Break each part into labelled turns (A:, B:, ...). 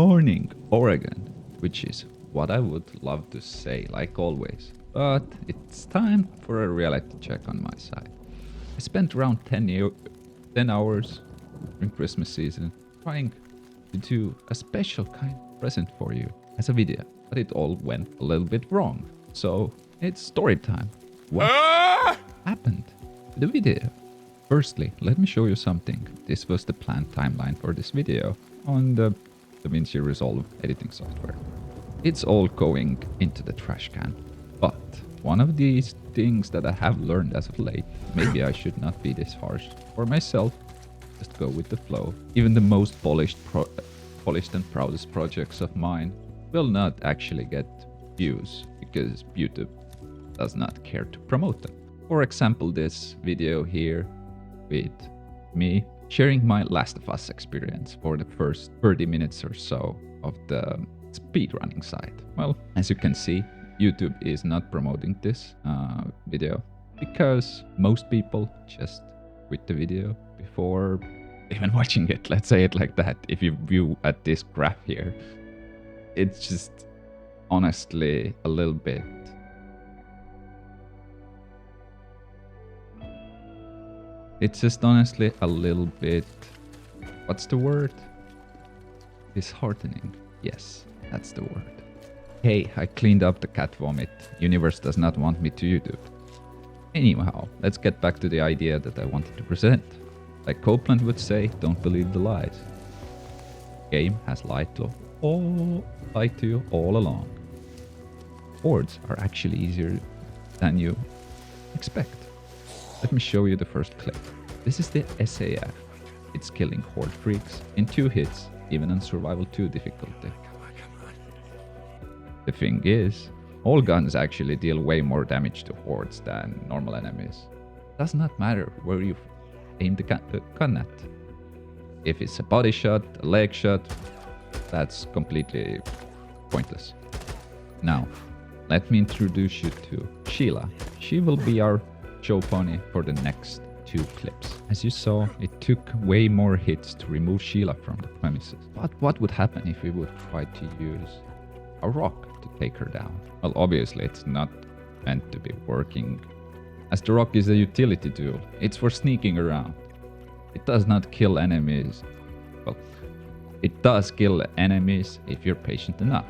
A: morning, Oregon, which is what I would love to say, like always. But it's time for a reality check on my side. I spent around 10 hours during Christmas season trying to do a special kind of present for you as a video, but it all went a little bit wrong. So it's story time. What happened to the video? Firstly, let me show you something. This was the planned timeline for this video on the DaVinci Resolve editing software. It's all going into the trash can. But one of these things that I have learned as of late, maybe I should not be this harsh for myself, just go with the flow. Even the most polished and proudest projects of mine will not actually get views because YouTube does not care to promote them. For example, this video here with me sharing my Last of Us experience for the first 30 minutes or so of the speedrunning side. Well, as you can see, YouTube is not promoting this video because most people just quit the video before even watching it. Let's say it like that. If you view at this graph here, it's just honestly a little bit what's the word? Disheartening. Yes, that's the word. Hey, I cleaned up the cat vomit. Universe does not want me to YouTube. Anyhow, let's get back to the idea that I wanted to present. Like Copeland would say, don't believe the lies. Game has lied to you all along. Hordes are actually easier than you expect. Let me show you the first clip. This is the SAF. It's killing horde freaks in 2 hits, even on survival 2 difficulty. The thing is, all guns actually deal way more damage to hordes than normal enemies. Does not matter where you aim the gun at. If it's a body shot, a leg shot, that's completely pointless. Now, let me introduce you to Sheila. She will be our show pony for the next 2 clips. As you saw, it took way more hits to remove Sheila from the premises. But what would happen if we would try to use a rock to take her down? Well, obviously it's not meant to be working, as the rock is a utility tool. It's for sneaking around. It does not kill enemies. Well, it does kill enemies if you're patient enough.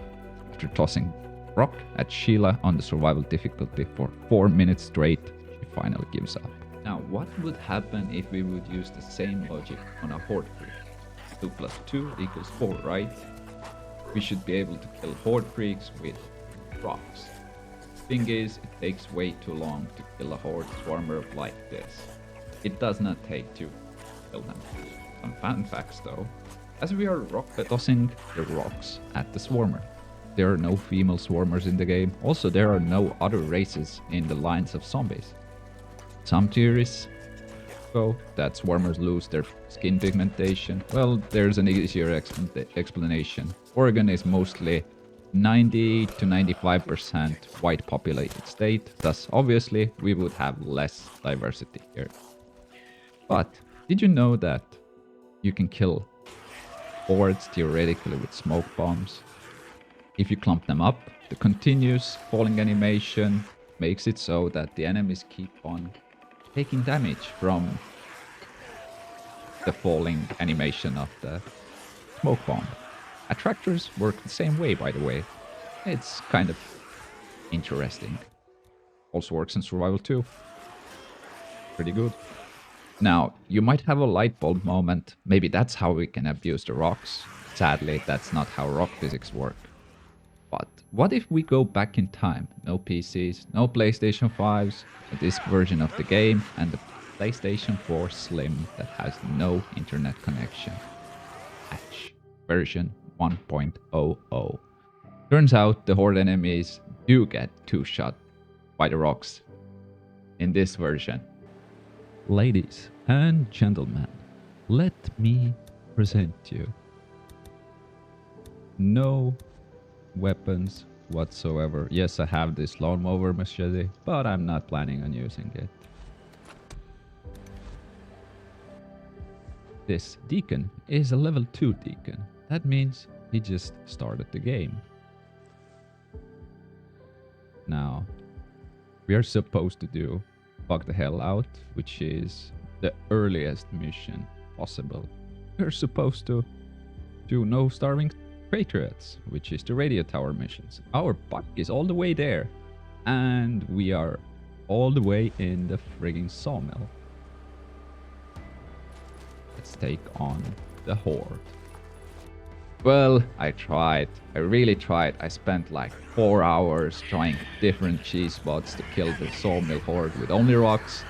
A: After tossing rock at Sheila on the survival difficulty for 4 minutes straight, she finally gives up. Now, what would happen if we would use the same logic on a horde freak? 2 plus 2 equals 4, right? We should be able to kill horde freaks with rocks. Thing is, it takes way too long to kill a horde swarmer like this. It does not take 2 to kill them. Some fun facts though, as we are tossing the rocks at the swarmer. There are no female swarmers in the game. Also, there are no other races in the lines of zombies. Some theories go that swarmers lose their skin pigmentation. Well, there's an easier explanation. Oregon is mostly 90 to 95% white populated state, thus obviously we would have less diversity here. But did you know that you can kill hordes theoretically with smoke bombs? If you clump them up, the continuous falling animation makes it so that the enemies keep on taking damage from the falling animation of the smoke bomb. Attractors work the same way, by the way. It's kind of interesting. Also works in survival too. Pretty good. Now, you might have a light bulb moment. Maybe that's how we can abuse the rocks. Sadly, that's not how rock physics work. But what if we go back in time? No PCs, no PlayStation 5s, a disc version of the game, and the PlayStation 4 Slim that has no internet connection. Patch version 1.00. Turns out the horde enemies do get 2-shot by the rocks in this version. Ladies and gentlemen, let me present you. No weapons whatsoever. Yes, I have this lawnmower machete, but I'm not planning on using it. This deacon is a level 2 deacon. That means He just started the game. Now, we are supposed to do Bug the Hell Out, which is the earliest mission possible. We're supposed to do No Starving Patriots, which is the radio tower missions. Our bike is all the way there, and we are all the way in the frigging sawmill. Let's take on the Horde. Well, I tried. I really tried. I spent like 4 hours trying different cheese spots to kill the Sawmill Horde with only rocks.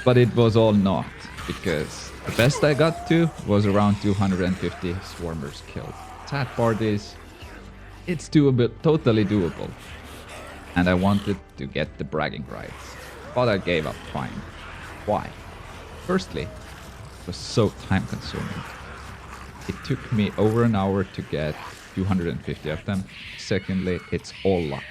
A: But it was all not, because the best I got to was around 250 swarmers killed. Sad part is, it's doable, totally doable. And I wanted to get the bragging rights, but I gave up trying. Why? Firstly, it was so time consuming. It took me over an hour to get 250 of them. Secondly, it's all luck.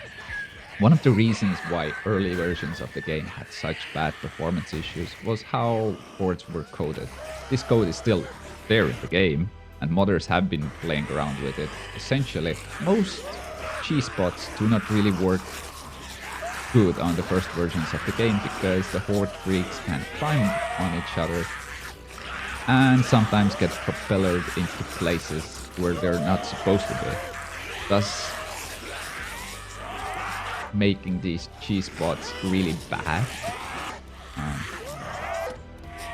A: One of the reasons why early versions of the game had such bad performance issues was how hordes were coded. This code is still there in the game, and modders have been playing around with it. Essentially, most cheese spots do not really work good on the first versions of the game because the horde freaks can climb on each other and sometimes get propelled into places where they're not supposed to be, thus making these cheese spots really bad.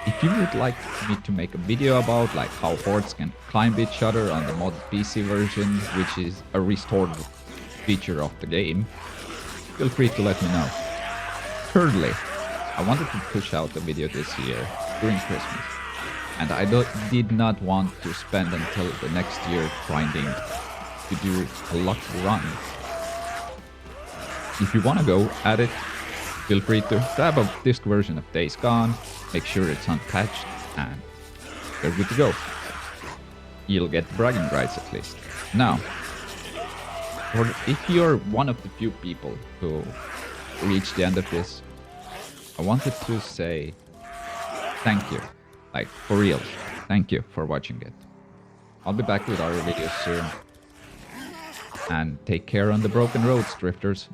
A: If you would like me to make a video about like how hordes can climb each other on the modded PC version, which is a restored feature of the game, feel free to let me know. Thirdly, I wanted to push out the video this year during Christmas, and I did not want to spend until the next year grinding to do a lot of runs. If you want to go at it, feel free to grab a disc version of Days Gone, make sure it's unpatched, and you're good to go. You'll get bragging rights at least. Now, if you're one of the few people who reached the end of this, I wanted to say thank you. Like, for real, thank you for watching it. I'll be back with other videos soon. And take care on the broken roads, drifters.